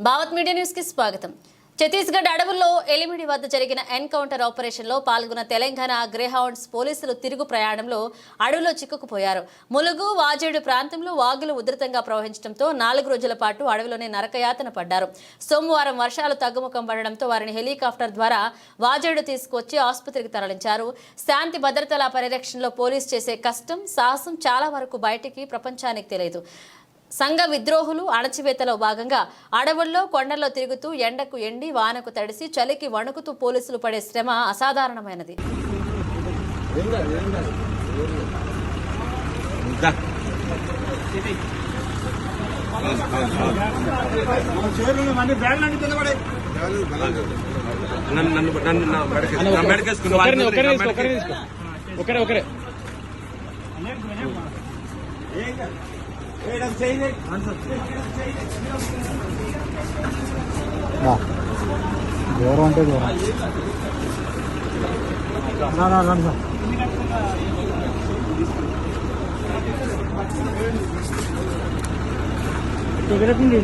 Bhavat media news కి స్వాగతం. ఛత్తీస్గఢ్ అడవుల్లో ఎలిమిడి వద్ద జరిగిన ఎన్కౌంటర్ ఆపరేషన్ లో పాల్గొన్న తెలంగాణ గ్రేహౌండ్స్ పోలీసులు తిరుగు ప్రయాణంలో అడవిలో చిక్కుకుపోయారు. ములుగు వాజేడు ప్రాంతంలో వాగులు ఉధృతంగా ప్రవహించడంతో 4 రోజుల పాటు అడవిలోనే నరకయాతన పడ్డారు. సోమవారం వర్షాలు తగ్గుముఖం పడడంతో వారిని హెలికాప్టర్ ద్వారా వాజేడు తీసుకొచ్చి ఆసుపత్రికి తరలించారు. శాంతి భద్రతల పరిరక్షణలో పోలీసు చేసే కష్టం సాహసం చాలా వరకు బయటికి ప్రపంచానికి తెలియదు. సంఘ విద్రోహులు అణచివేతలో భాగంగా అడవుల్లో కొండల్లో తిరుగుతూ ఎండకు ఎండి వానకు తడిసి చలికి వణుకుతూ పోలీసులు పడే శ్రమ అసాధారణమైనది. దూరం అంటే దూరం ఎగరకండి.